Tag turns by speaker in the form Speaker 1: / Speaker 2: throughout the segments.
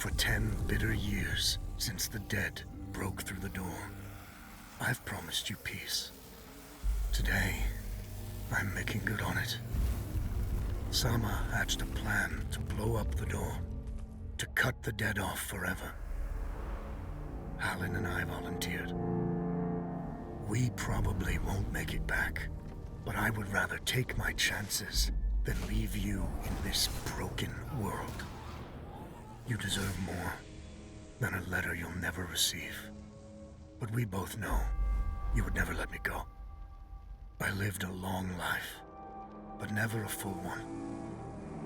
Speaker 1: For 10 bitter years since the dead broke through the door, I've promised you peace. Today, I'm making good on it. Sama hatched a plan to blow up the door, to cut the dead off forever. Halin and I volunteered. We probably won't make it back, but I would rather take my chances than leave you in this broken world. You deserve more than a letter you'll never receive. But we both know you would never let me go. I lived a long life, but never a full one.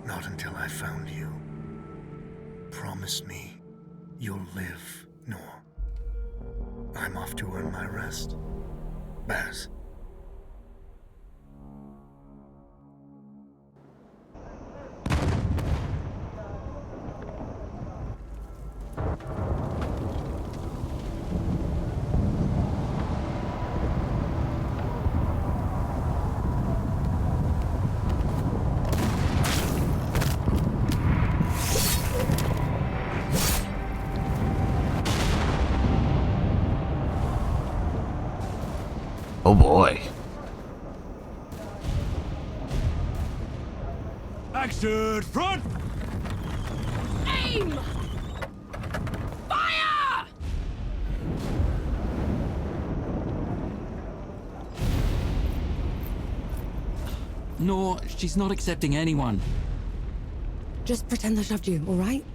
Speaker 1: Not until I found you. Promise me you'll live, Nor. I'm off to earn my rest. Baz.
Speaker 2: Oh boy.
Speaker 3: Action front!
Speaker 4: Aim! Fire!
Speaker 5: No, she's not accepting anyone.
Speaker 4: Just pretend I shoved you, all right?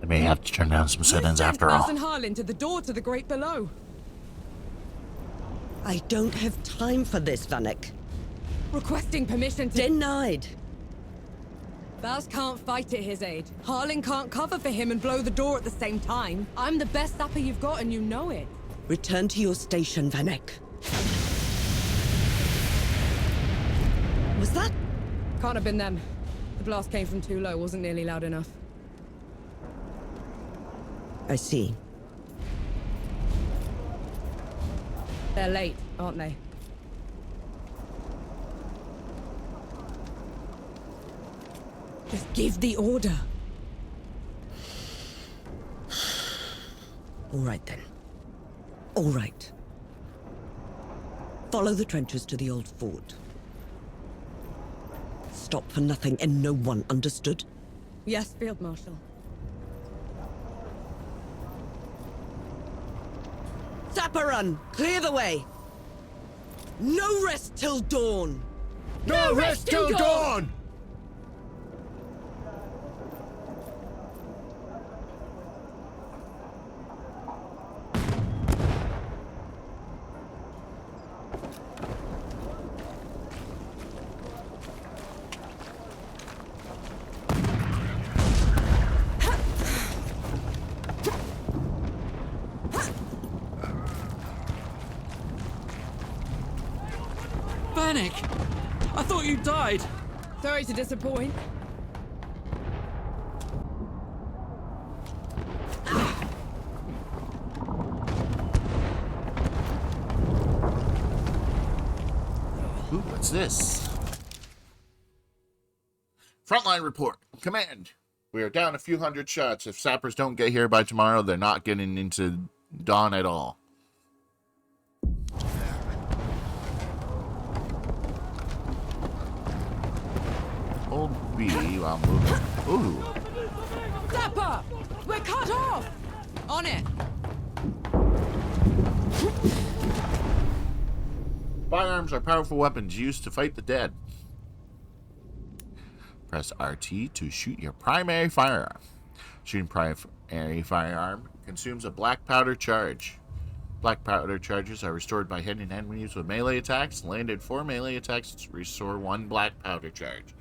Speaker 2: I may have to turn down some settings after all.
Speaker 4: And Harlan to the door to the great below.
Speaker 6: I don't have time for this, Vanek.
Speaker 4: Requesting permission to...
Speaker 6: Denied.
Speaker 4: Baz can't fight at his age. Harlan can't cover for him and blow the door at the same time. I'm the best sapper you've got and you know it.
Speaker 6: Return to your station, Vanek. Was that?
Speaker 4: Can't have been them. The blast came from too low, wasn't nearly loud enough.
Speaker 6: I see.
Speaker 4: They're late, aren't they? Just give the order.
Speaker 6: All right, then. All right. Follow the trenches to the old fort. Stop for nothing and no one, understood?
Speaker 4: Yes, Field Marshal.
Speaker 6: Sapper run! Clear the way! No rest till dawn!
Speaker 3: No rest till dawn!
Speaker 5: Vanek! I thought you died!
Speaker 4: Sorry to disappoint.
Speaker 2: Ooh, what's this? Frontline report. Command. We are down a few hundred shots. If sappers don't get here by tomorrow, they're not getting into dawn at all. Hold B while moving. Ooh.
Speaker 4: Sapper! We're cut off! On it!
Speaker 2: Firearms are powerful weapons used to fight the dead. Press RT to shoot your primary firearm. Shooting primary firearm consumes a black powder charge. Black powder charges are restored by hitting enemies with melee attacks. Landed 4 melee attacks restore 1 black powder charge.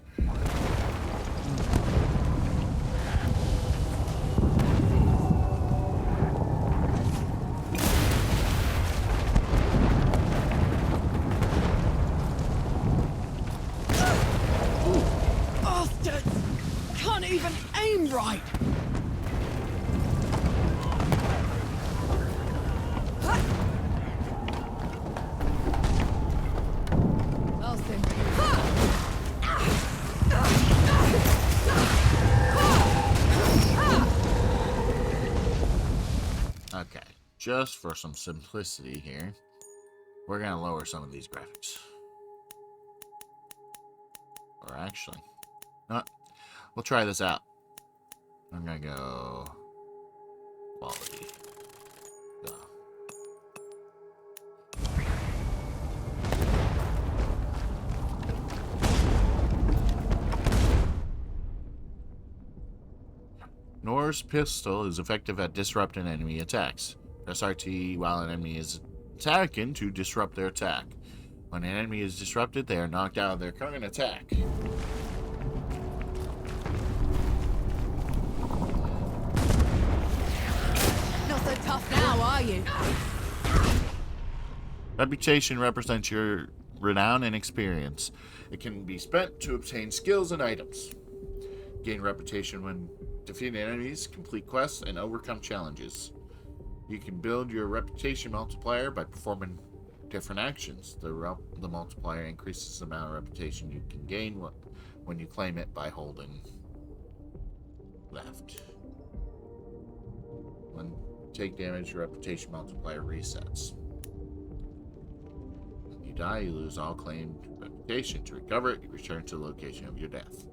Speaker 6: Bastards! Can't even aim right!
Speaker 4: I'll
Speaker 2: just for some simplicity here, we're going to lower some of these graphics. Or actually, no, we'll try this out. I'm going to go quality. Go. Nor's pistol is effective at disrupting enemy attacks. Press RT while an enemy is attacking to disrupt their attack. When an enemy is disrupted, they are knocked out of their current attack.
Speaker 4: Not so tough now, are you?
Speaker 2: Reputation represents your renown and experience. It can be spent to obtain skills and items. Gain reputation when defeating enemies, complete quests, and overcome challenges. You can build your reputation multiplier by performing different actions. The multiplier increases the amount of reputation you can gain when you claim it by holding left. When you take damage, your reputation multiplier resets. When you die, you lose all claimed reputation. To recover it, you return to the location of your death.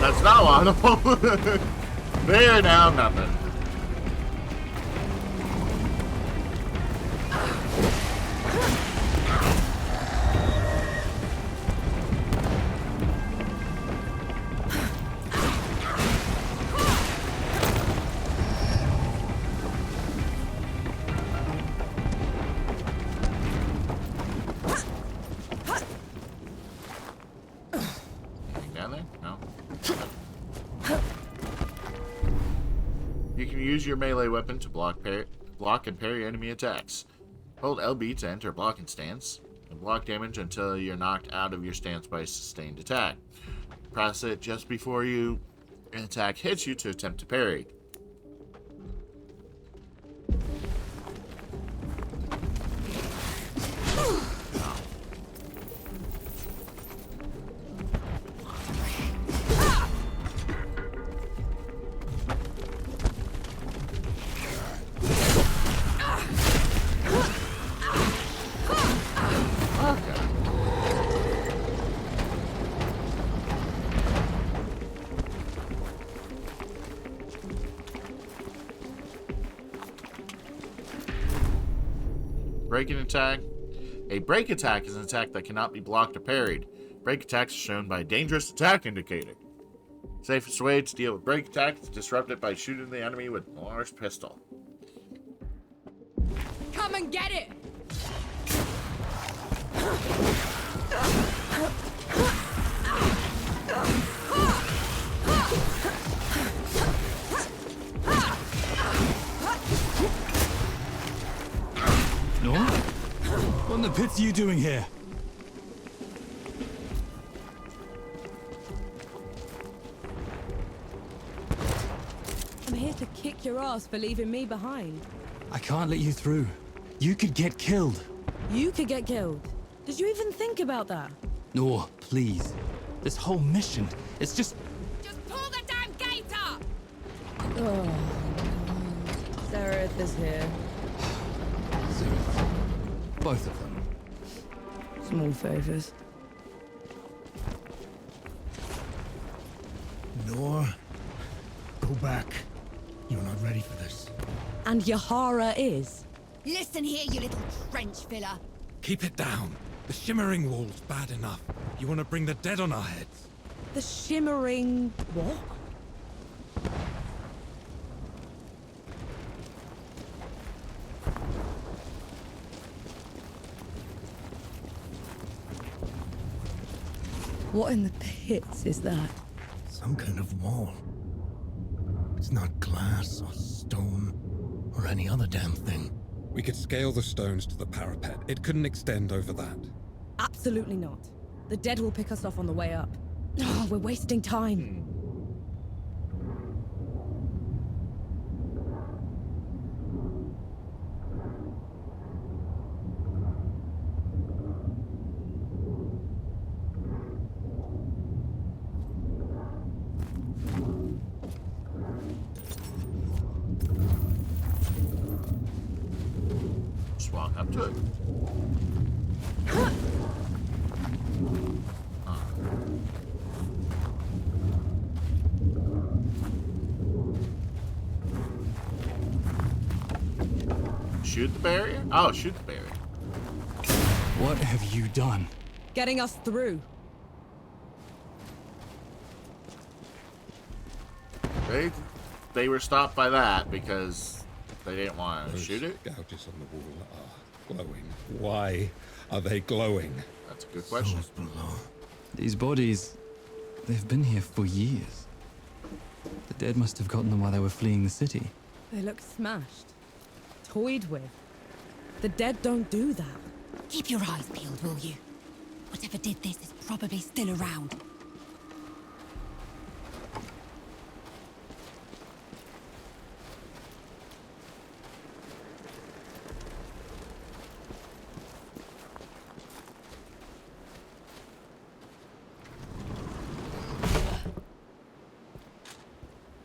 Speaker 2: That's not audible. There now, nothing. Use your melee weapon to block and parry enemy attacks. Hold LB to enter blocking stance, and block damage until you're knocked out of your stance by a sustained attack. Press it just before an attack hits you to attempt to parry. Break an attack. A break attack is an attack that cannot be blocked or parried. Break attacks are shown by a dangerous attack indicator. Safest way to deal with break attack is to disrupt it by shooting the enemy with Nor's pistol.
Speaker 4: Come and get it!
Speaker 3: No? What in the pits are you doing here?
Speaker 4: I'm here to kick your ass for leaving me behind.
Speaker 3: I can't let you through. You could get killed.
Speaker 4: You could get killed. Did you even think about that?
Speaker 3: No, please. This whole mission, it's just...
Speaker 4: Just pull the damn gate up! Oh, Seraph is here.
Speaker 3: Zurith. Both of them.
Speaker 4: Small favors.
Speaker 1: Nor, go back. You're not ready for this.
Speaker 4: And Yahara is.
Speaker 7: Listen here, you little trench filler.
Speaker 3: Keep it down. The shimmering wall's bad enough.
Speaker 7: You want to bring the dead on our heads?
Speaker 4: The shimmering... what? What in the pits is that?
Speaker 1: Some kind of wall. It's not glass or stone or any other damn thing.
Speaker 7: We could scale the stones to the parapet. It couldn't extend over that.
Speaker 4: Absolutely not. The dead will pick us off on the way up. Oh, we're wasting time.
Speaker 2: Just walk up to it. Shoot the barrier? Oh, shoot the barrier.
Speaker 3: What have you done?
Speaker 4: Getting us through.
Speaker 2: They were stopped by that because they didn't want to
Speaker 7: Those
Speaker 2: shoot it.
Speaker 7: gouges on the wall are glowing. Why are they glowing?
Speaker 2: That's a good question.
Speaker 1: Souls below.
Speaker 3: These bodies, they've been here for years. The dead must have gotten them while they were fleeing the city.
Speaker 4: They look smashed. Toyed with. The dead don't do that.
Speaker 8: Keep your eyes peeled, will you? Whatever did this is probably still around.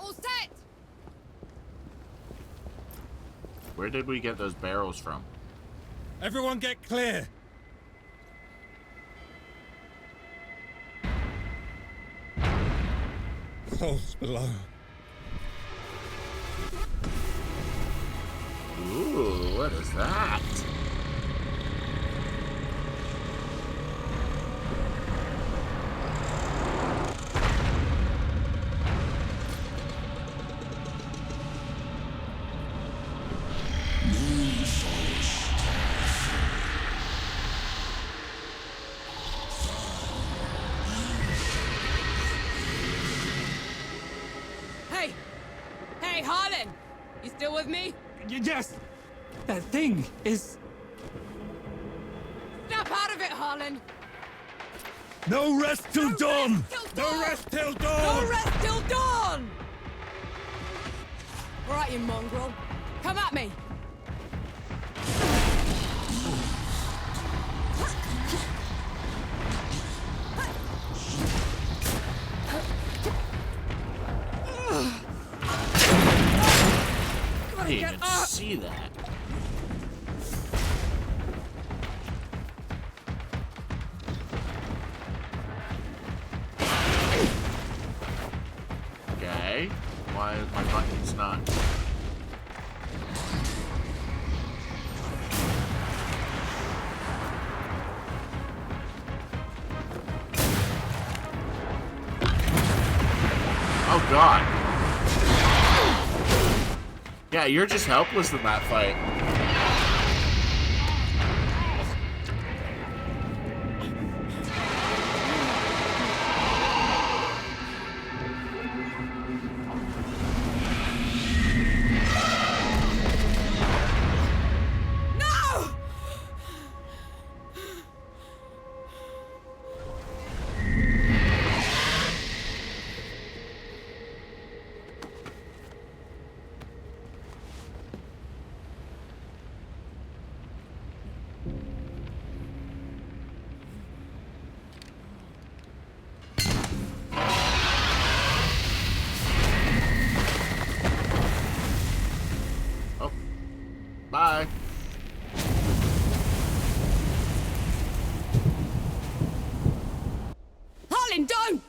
Speaker 4: All set!
Speaker 2: Where did we get those barrels from?
Speaker 7: Everyone get clear! Souls below.
Speaker 2: Ooh, what is that?
Speaker 4: Hey! Hey, Harlan! You still with me?
Speaker 3: Yes! That thing is...
Speaker 4: Snap out of it, Harlan!
Speaker 7: No rest till dawn!
Speaker 4: Till
Speaker 7: No
Speaker 4: dawn!
Speaker 7: rest till dawn!
Speaker 4: No rest till dawn! All right, you mongrel. Come at me!
Speaker 2: I didn't even see that. Okay. Why is my buttons not? Oh God. Yeah, you're just helpless in that fight.
Speaker 4: No!
Speaker 2: Oh. Bye.
Speaker 4: Harlan, don't!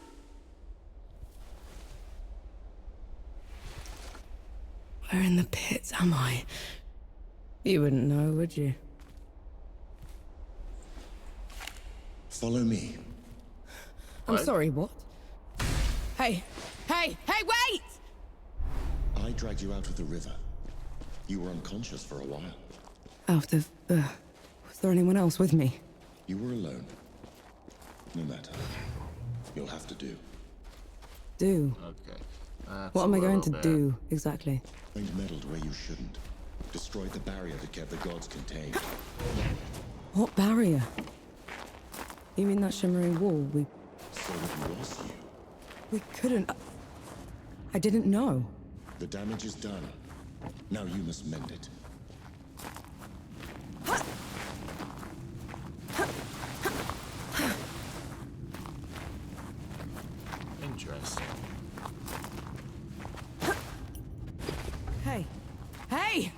Speaker 4: Where in the pits am I? You wouldn't know, would you?
Speaker 9: Follow me.
Speaker 4: I'm
Speaker 2: What?
Speaker 4: sorry, what? Hey, wait!
Speaker 9: I dragged you out of the river. You were unconscious for a while.
Speaker 4: Out of, was there anyone else with me?
Speaker 9: You were alone. No matter. You'll have to do.
Speaker 4: Do?
Speaker 2: Okay. That's
Speaker 4: What
Speaker 2: a
Speaker 4: am I going to
Speaker 2: little bit-
Speaker 4: do, exactly?
Speaker 9: And meddled where you shouldn't. Destroyed the barrier that kept the gods contained.
Speaker 4: What barrier? You mean that shimmering wall?
Speaker 9: So it was you.
Speaker 4: We couldn't... I didn't know.
Speaker 9: The damage is done. Now you must mend it.
Speaker 2: Interesting.
Speaker 4: Hey! Hey!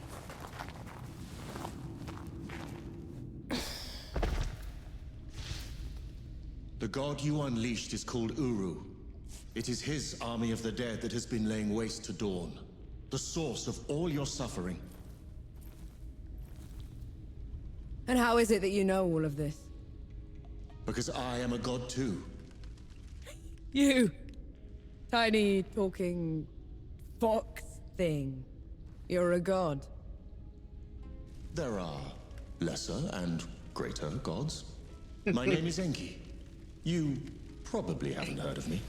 Speaker 9: The god you unleashed is called Uru. It is his army of the dead that has been laying waste to Dawn. The source of all your suffering.
Speaker 4: And how is it that you know all of this?
Speaker 9: Because I am a god too.
Speaker 4: You! Tiny, talking... fox thing. You're a god.
Speaker 9: There are lesser and greater gods. My name is Enki. You probably haven't heard of me.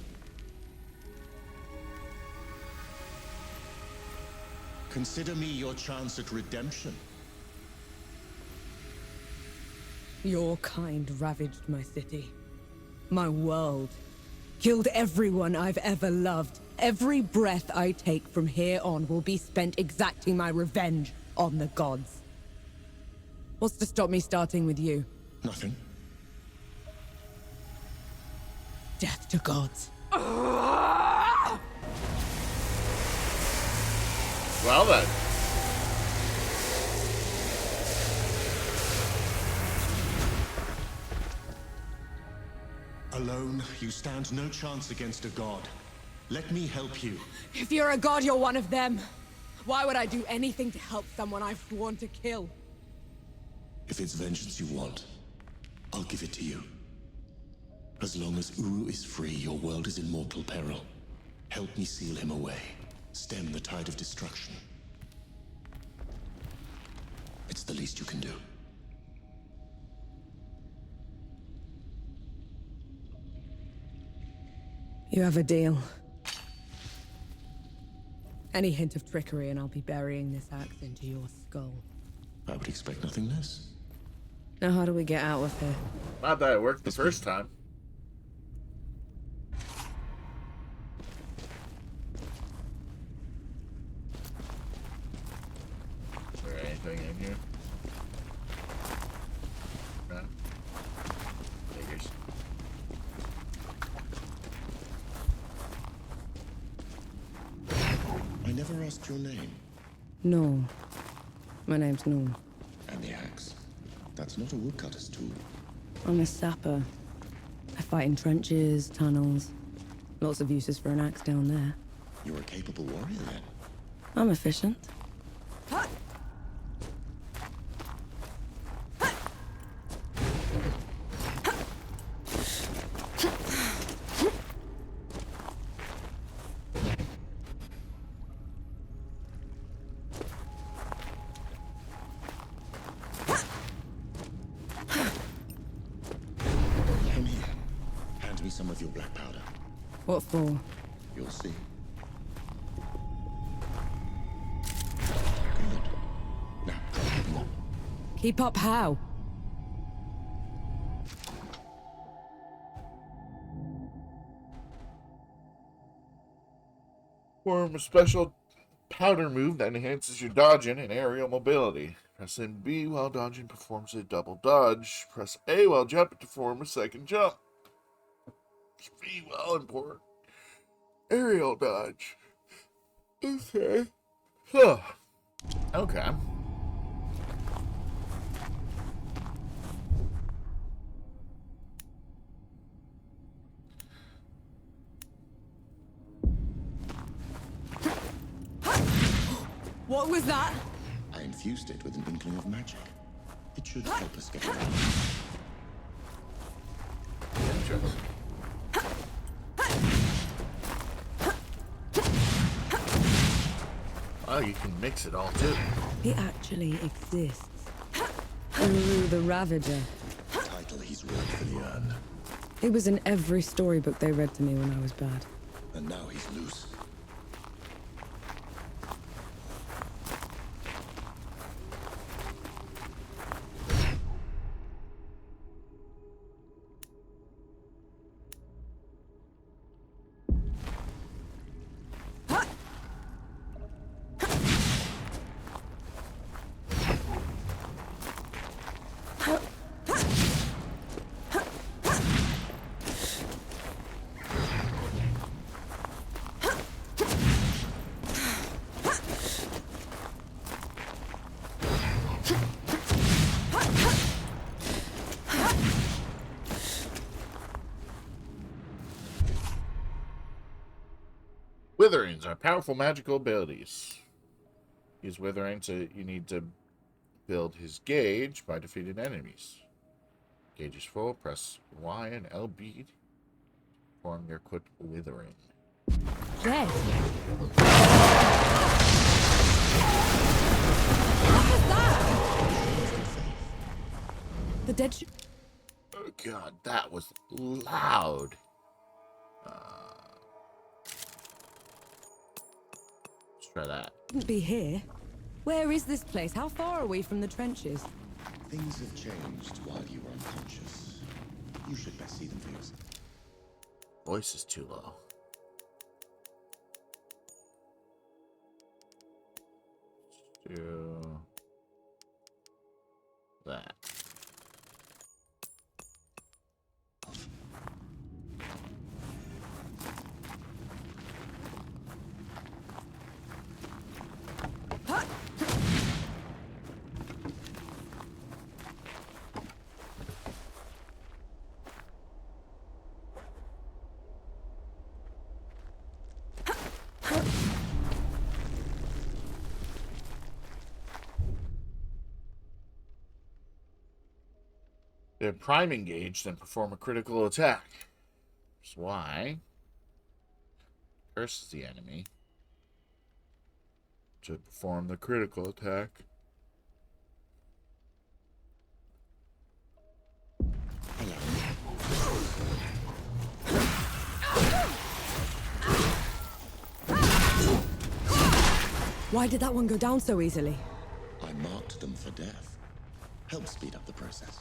Speaker 9: Consider me your chance at redemption.
Speaker 4: Your kind ravaged my city. My world. Killed everyone I've ever loved. Every breath I take from here on will be spent exacting my revenge on the gods. What's to stop me starting with you?
Speaker 9: Nothing.
Speaker 4: Death to gods.
Speaker 2: Well then.
Speaker 9: Alone, you stand no chance against a god. Let me help you.
Speaker 4: If you're a god, you're one of them. Why would I do anything to help someone I've sworn to kill?
Speaker 9: If it's vengeance you want, I'll give it to you. As long as Uru is free, your world is in mortal peril. Help me seal him away. Stem the tide of destruction. It's the least you can do.
Speaker 4: You have a deal. Any hint of trickery and I'll be burying this axe into your skull.
Speaker 9: I would expect nothing less.
Speaker 4: Now how do we get out of here?
Speaker 2: Not that it worked the first time. Is there anything in here? No. Figures.
Speaker 9: I never asked your name.
Speaker 4: No. My name's Norm.
Speaker 9: And the axe. That's not a woodcutter's tool.
Speaker 4: I'm a sapper. I fight in trenches, tunnels. Lots of uses for an axe down there.
Speaker 9: You're a capable warrior then.
Speaker 4: I'm efficient.
Speaker 9: Come here. Hand me some of your black powder.
Speaker 4: What for?
Speaker 9: You'll see. Good. Now, keep up.
Speaker 4: Keep up how?
Speaker 2: Form a special powder move that enhances your dodging and aerial mobility. Pressing B while dodging performs a double dodge. Press A while jumping to form a second jump. B while important aerial dodge. Okay. Huh. Okay.
Speaker 4: What was that?
Speaker 9: I infused it with an inkling of magic. It should help us get around.
Speaker 2: Interesting. Oh, you can mix it all too.
Speaker 4: He actually exists. Uru the Ravager.
Speaker 9: Title he's worked for the urn.
Speaker 4: He was in every storybook they read to me when I was bad.
Speaker 9: And now he's loose.
Speaker 2: Witherings are powerful magical abilities. Use Withering, so you need to build his gauge by defeating enemies. Gauge is full, press Y and LB to form your quick Withering.
Speaker 4: Dead. The dead.
Speaker 2: Oh god, that was loud. Let's try that.
Speaker 4: Couldn't be here. Where is this place? How far are we from the trenches?
Speaker 9: Things have changed while you were unconscious. You should best see them for yourself.
Speaker 2: Voice is too low. Let's do that. They're prime engaged and perform a critical attack. That's why curses the enemy to perform the critical attack.
Speaker 4: Why did that one go down so easily?
Speaker 9: I marked them for death. Help speed up the process.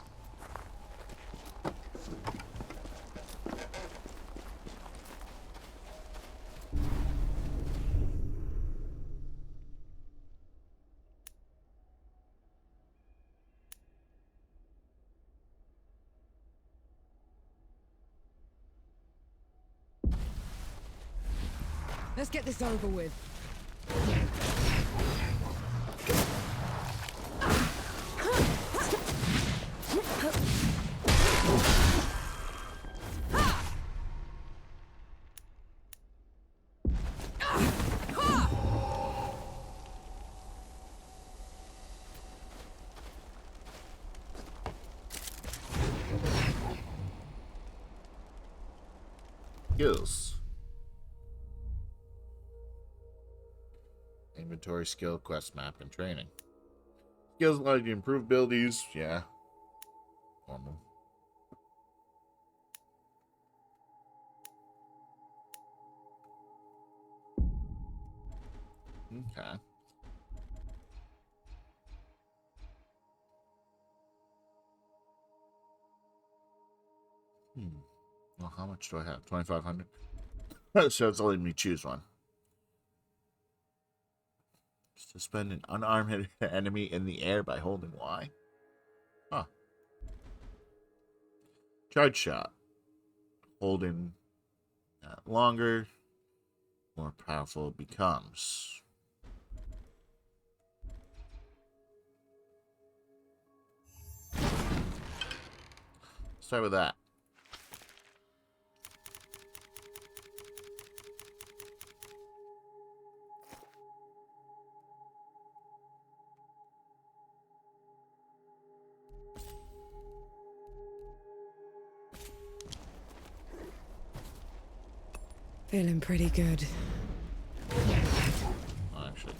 Speaker 4: Let's get this over with.
Speaker 2: Skills. Inventory, skill, quest map, and training. Skills allow you to improve abilities. Yeah. Normal. Okay. Well, how much do I have? 2,500? So it's letting me choose one. Suspend an unarmed enemy in the air by holding Y. Huh. Charge shot. Holding longer, more powerful it becomes. Start with that.
Speaker 4: Feeling pretty good.
Speaker 2: Actually,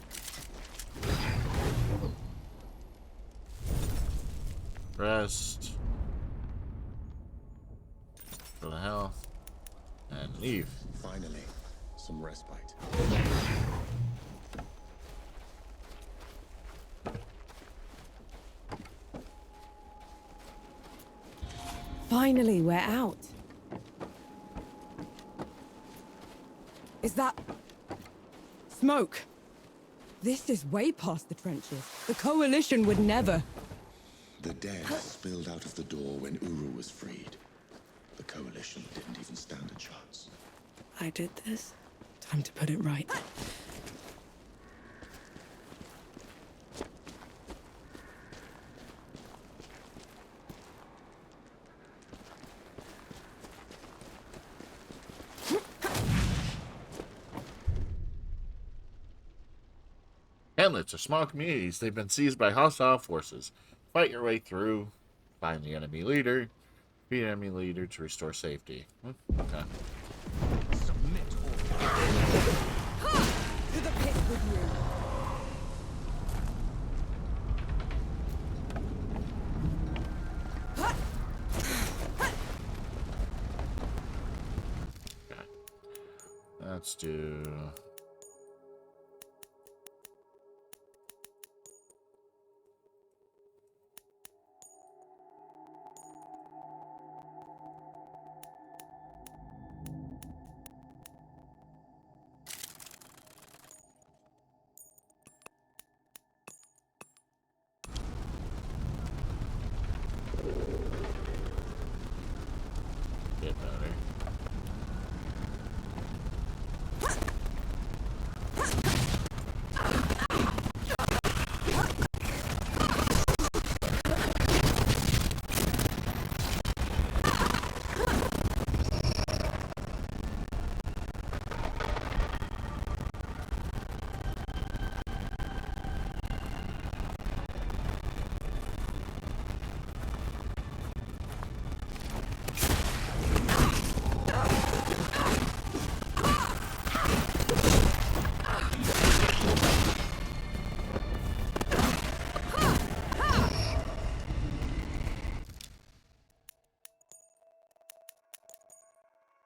Speaker 2: rest. For the health. And leave.
Speaker 9: Finally, some respite.
Speaker 4: Finally, we're out. Is that... smoke? This is way past the trenches. The Coalition would never...
Speaker 9: The dead spilled out of the door when Uru was freed. The Coalition didn't even stand a chance.
Speaker 4: I did this. Time to put it right.
Speaker 2: Hamlets are small communities. They've been seized by hostile forces. Fight your way through. Find the enemy leader. Beat enemy leader to restore safety. Okay.
Speaker 6: Submit
Speaker 4: To the pit with you.
Speaker 2: Okay. Let's do... get better.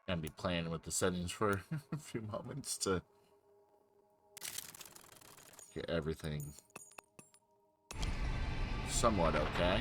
Speaker 2: Gonna be playing with the settings for a few moments to get everything somewhat okay.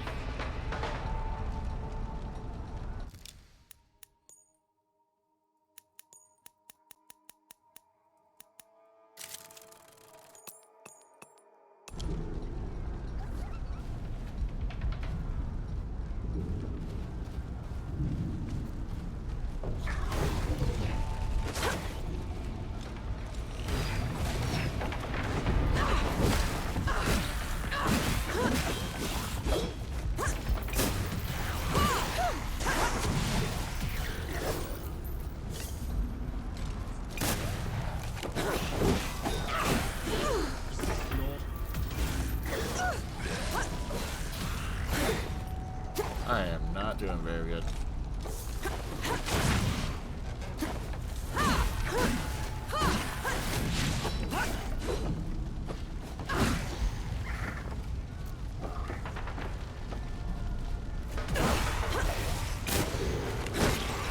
Speaker 2: I am not doing very good.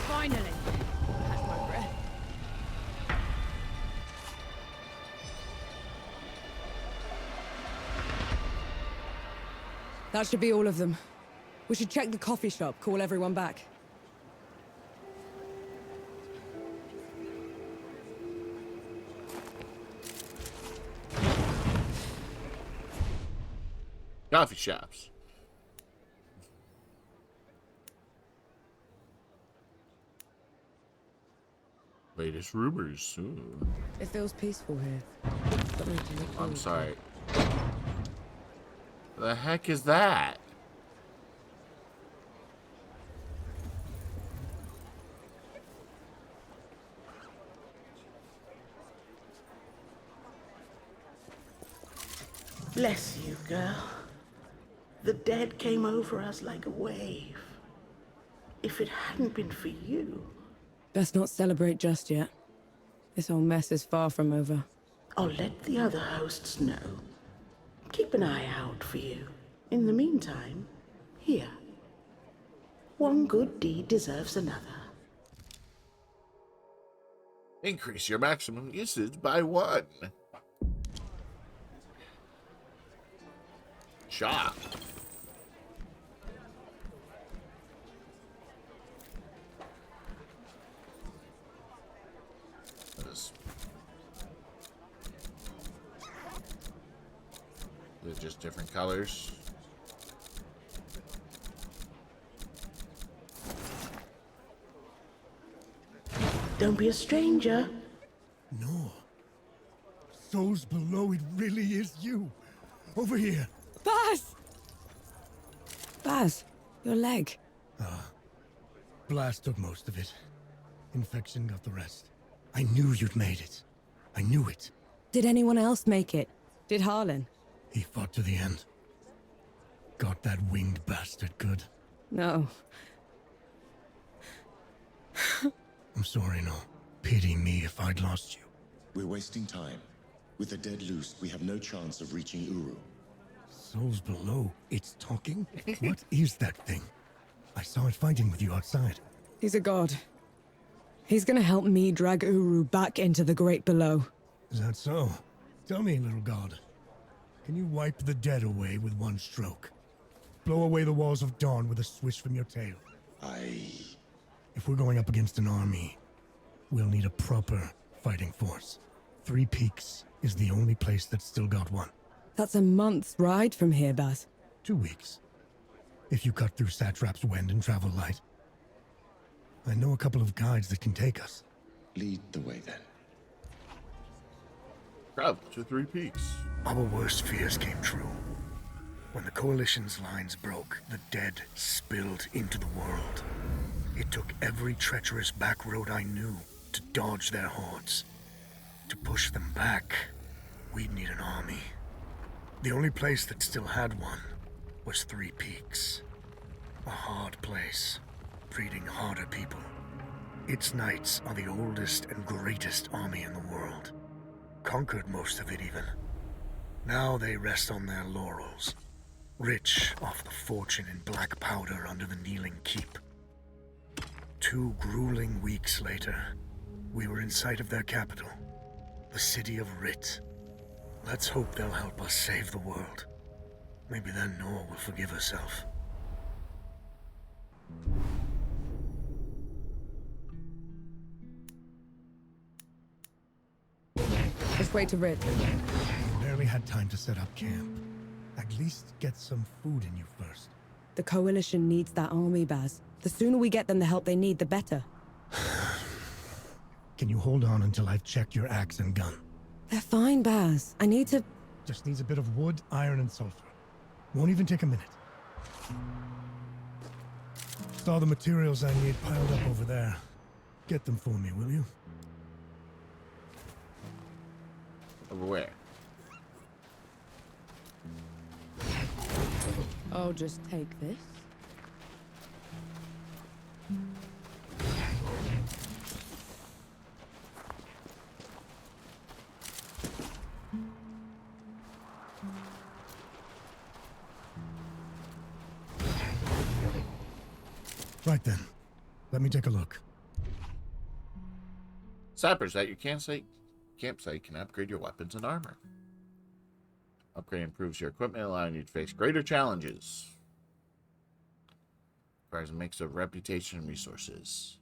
Speaker 4: Finally. Catch my breath. That should be all of them. We should check the coffee shop, call everyone back.
Speaker 2: Coffee shops. Latest rumors. Ooh.
Speaker 4: It feels peaceful here. Something to look
Speaker 2: I'm
Speaker 4: forward to.
Speaker 2: sorry. The heck is that?
Speaker 10: Bless you, girl. The dead came over us like a wave. If it hadn't been for you...
Speaker 4: Best not celebrate just yet. This whole mess is far from over.
Speaker 10: I'll let the other hosts know. Keep an eye out for you. In the meantime, here, One good deed deserves another.
Speaker 2: Increase your maximum usage by 1. Shop. They're just different colors.
Speaker 10: Don't be a stranger.
Speaker 1: No. Souls below, it really is you. Over here.
Speaker 4: Baz! Baz, your leg.
Speaker 1: Blast took most of it. Infection got the rest. I knew you'd made it. I knew it.
Speaker 4: Did anyone else make it? Did Harlan?
Speaker 1: He fought to the end. Got that winged bastard good.
Speaker 4: No.
Speaker 1: I'm sorry, no. Pity me if I'd lost you.
Speaker 9: We're wasting time. With the dead loose, we have no chance of reaching Uru.
Speaker 1: Souls below, it's talking? What is that thing? I saw it fighting with you outside.
Speaker 4: He's a god. He's gonna help me drag Uru back into the great below.
Speaker 1: Is that so? Tell me, little god. Can you wipe the dead away with one stroke? Blow away the walls of dawn with a swish from your tail? If we're going up against an army, we'll need a proper fighting force. Three Peaks is the only place that's still got one.
Speaker 4: That's a month's ride from here, Baz.
Speaker 1: 2 weeks. If you cut through Satrap's Wend and travel light. I know a couple of guides that can take us.
Speaker 9: Lead the way, then.
Speaker 2: Travel to 3 Peaks.
Speaker 1: Our worst fears came true. When the Coalition's lines broke, the dead spilled into the world. It took every treacherous back road I knew to dodge their hordes. To push them back, we'd need an army. The only place that still had one was 3 Peaks. A hard place, breeding harder people. Its knights are the oldest and greatest army in the world. Conquered most of it even. Now they rest on their laurels, rich off the fortune in black powder under the Kneeling Keep. 2 grueling weeks later, we were in sight of their capital, the city of Rit. Let's hope they'll help us save the world. Maybe then Nor will forgive herself.
Speaker 4: Let's wait to Rid.
Speaker 1: Barely had time to set up camp. At least get some food in you first.
Speaker 4: The Coalition needs that army, Baz. The sooner we get them the help they need, the better.
Speaker 1: Can you hold on until I've checked your axe and gun?
Speaker 4: They're fine, Baz. I need to...
Speaker 1: Just needs a bit of wood, iron, and sulfur. Won't even take a minute. Saw the materials I need piled up over there. Get them for me, will you?
Speaker 2: Over where?
Speaker 4: I'll just take this.
Speaker 1: Right then. Let me take a look.
Speaker 2: Sappers at your campsite can upgrade your weapons and armor. Upgrade improves your equipment, allowing you to face greater challenges. Requires a mix of reputation and resources.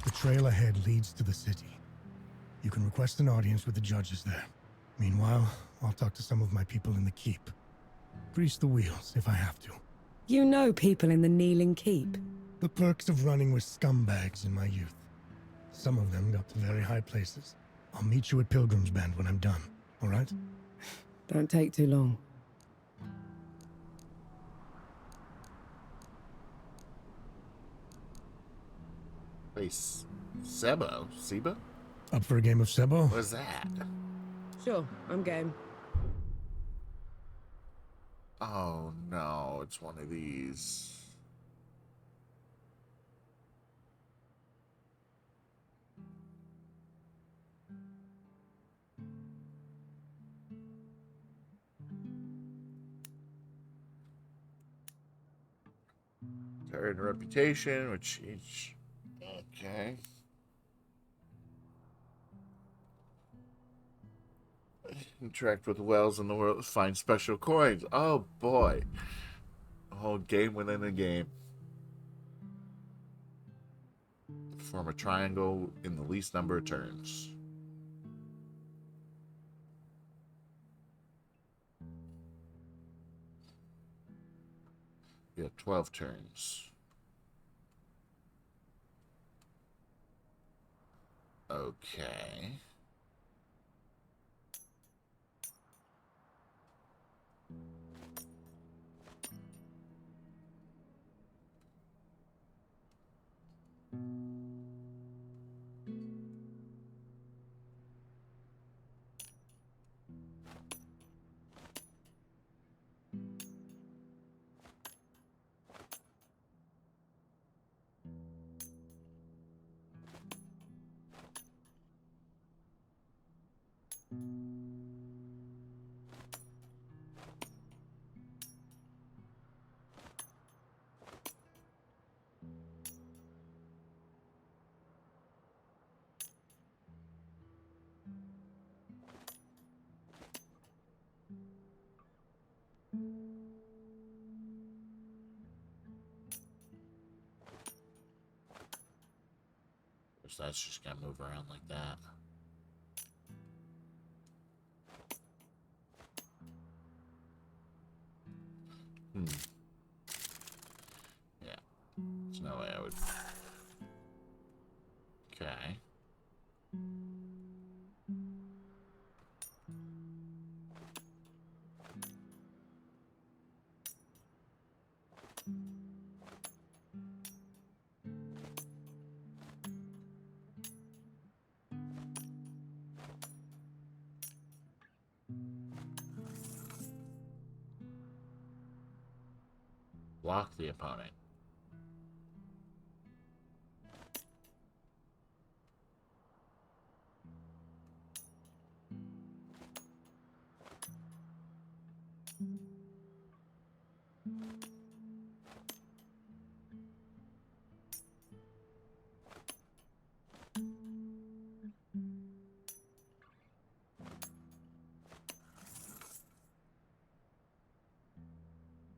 Speaker 1: The trail ahead leads to the city. You can request an audience with the judges there. Meanwhile, I'll talk to some of my people in the keep. Grease the wheels if I have to.
Speaker 4: You know people in the Kneeling Keep.
Speaker 1: The perks of running with scumbags in my youth. Some of them got to very high places. I'll meet you at Pilgrim's Bend when I'm done, all right?
Speaker 4: Don't take too long.
Speaker 2: Face Sebo? Seba?
Speaker 1: Up for a game of Sebo?
Speaker 2: What is that?
Speaker 4: Sure, I'm game.
Speaker 2: Oh no, it's one of these. Earn reputation, which each. Okay. Interact with whales in the world. Find special coins. Oh boy. A whole game within a game. Form a triangle in the least number of turns. You have 12 turns. Okay. So that's just gonna move around like that. Yeah. There's no way I would. Okay. Block the opponent.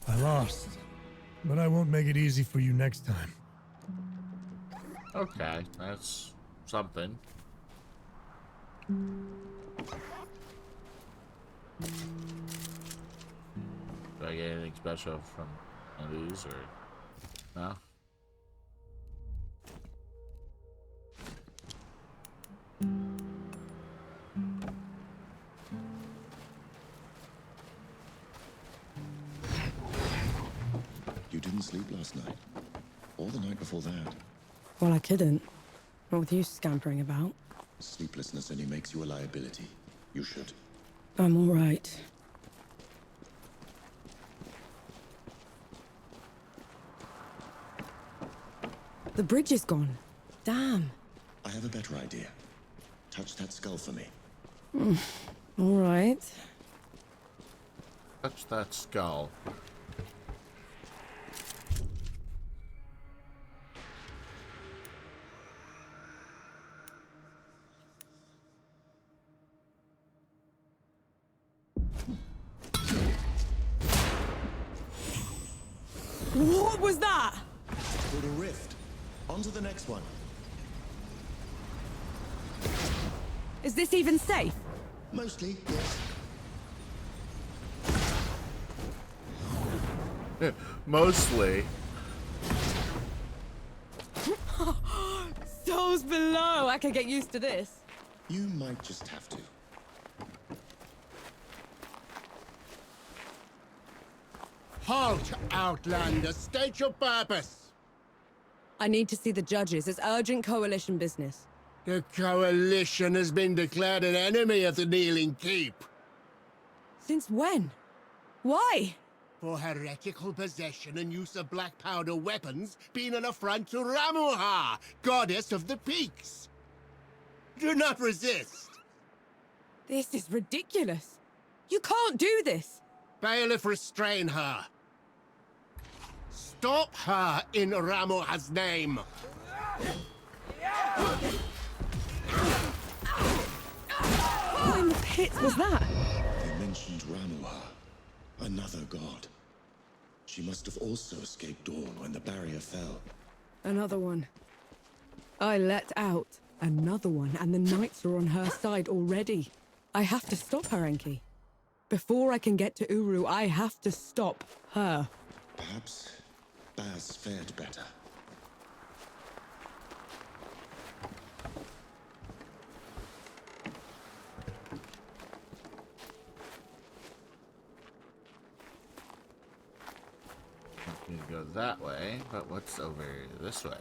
Speaker 11: I lost, but I won't make it easy for you next time.
Speaker 2: Okay, that's something. Do I get anything special from one of these, or no?
Speaker 9: You didn't sleep last night? Or the night before that?
Speaker 4: Well, I couldn't. Not with you scampering about.
Speaker 9: Sleeplessness only makes you a liability. You should.
Speaker 4: I'm all right. The bridge is gone. Damn.
Speaker 9: I have a better idea. Touch that skull for me.
Speaker 4: All right.
Speaker 2: Touch that skull.
Speaker 4: What was that?
Speaker 9: Put a rift. On to the next one.
Speaker 4: Is this even safe?
Speaker 9: Mostly, yes.
Speaker 2: Mostly.
Speaker 4: Souls below. I can get used to this.
Speaker 9: You might just have to.
Speaker 12: Halt, Outlander! State your purpose!
Speaker 4: I need to see the judges. It's urgent coalition business.
Speaker 12: The Coalition has been declared an enemy of the Kneeling Keep.
Speaker 4: Since when? Why?
Speaker 12: For heretical possession and use of black powder weapons being an affront to Ramuha, goddess of the peaks. Do not resist.
Speaker 4: This is ridiculous. You can't do this.
Speaker 12: Bailiff, restrain her. Stop her in Ramuha's name!
Speaker 4: What in the pits was that?
Speaker 9: They mentioned Ramuha, another god. She must have also escaped Dawn when the barrier fell.
Speaker 4: Another one. I let out another one, and the knights are on her side already. I have to stop her, Enki. Before I can get to Uru, I have to stop her.
Speaker 9: Perhaps Baz fared better.
Speaker 2: You go that way, but what's over this way?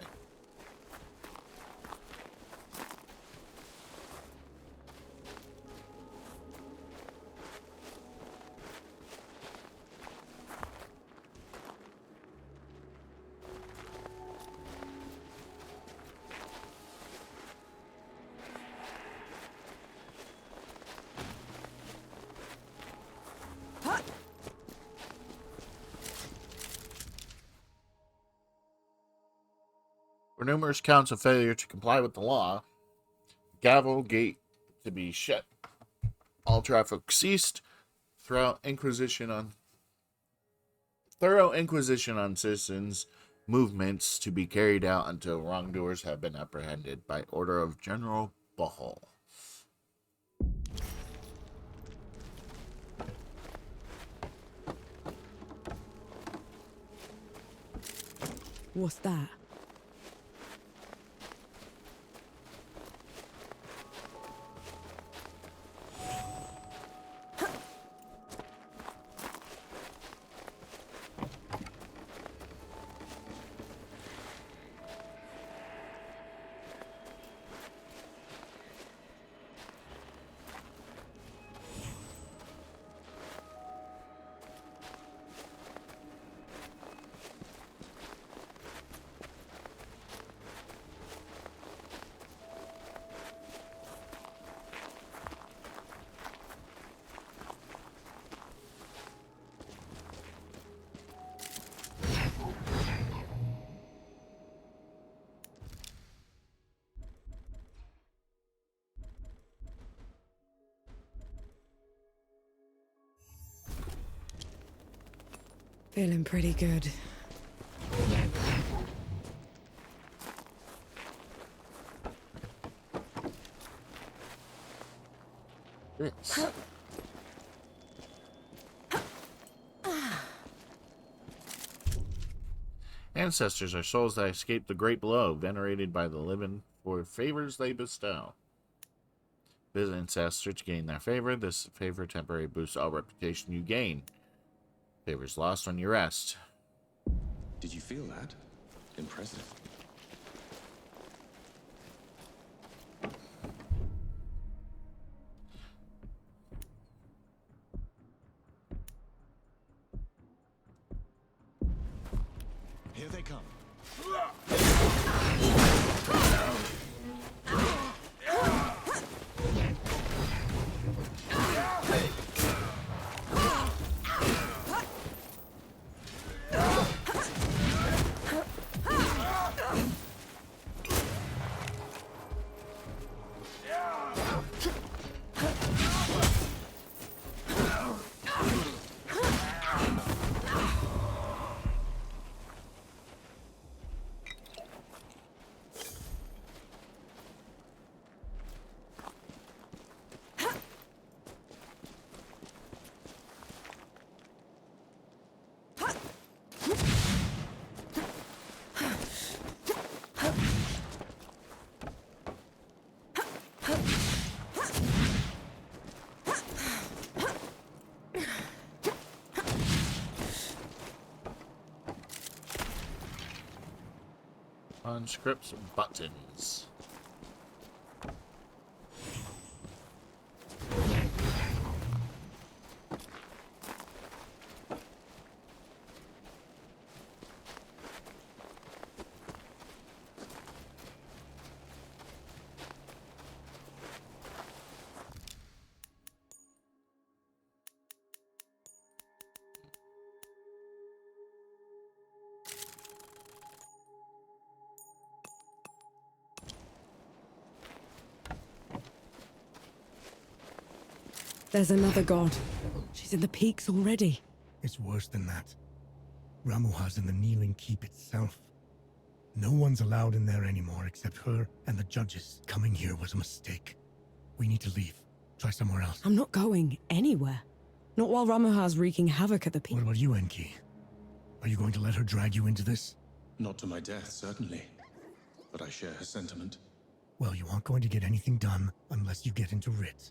Speaker 2: For numerous counts of failure to comply with the law, Gavel Gate to be shut. All traffic ceased. Thorough inquisition on citizens' movements to be carried out until wrongdoers have been apprehended by order of General Bahal.
Speaker 4: What's that? Feeling pretty good.
Speaker 2: This. Ancestors are souls that escaped the great below, venerated by the living for favors they bestow. Visit ancestors to gain their favor. This favor temporarily boosts all reputation you gain. Favors lost when you rest.
Speaker 9: Did you feel that? Impressive. Here they come.
Speaker 2: Conscripts buttons.
Speaker 4: There's another god. She's in the peaks already.
Speaker 11: It's worse than that. Ramuha's in the Kneeling Keep itself. No one's allowed in there anymore except her and the judges. Coming here was a mistake. We need to leave. Try somewhere else.
Speaker 4: I'm not going anywhere. Not while Ramuha's wreaking havoc at the peak.
Speaker 11: What about you, Enki? Are you going to let her drag you into this?
Speaker 9: Not to my death, certainly. But I share her sentiment.
Speaker 11: Well, you aren't going to get anything done unless you get into Rit.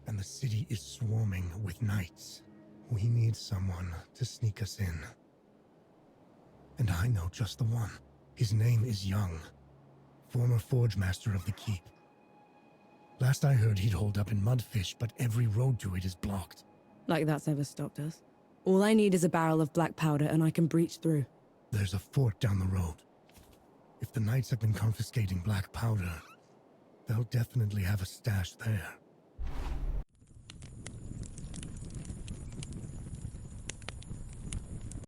Speaker 11: And the city is swarming with knights. We need someone to sneak us in. And I know just the one. His name is Young, former forge master of the keep. Last I heard, he'd hold up in Mudfish, but every road to it is blocked.
Speaker 4: Like that's ever stopped us. All I need is a barrel of black powder and I can breach through.
Speaker 11: There's a fort down the road. If the knights have been confiscating black powder, they'll definitely have a stash there.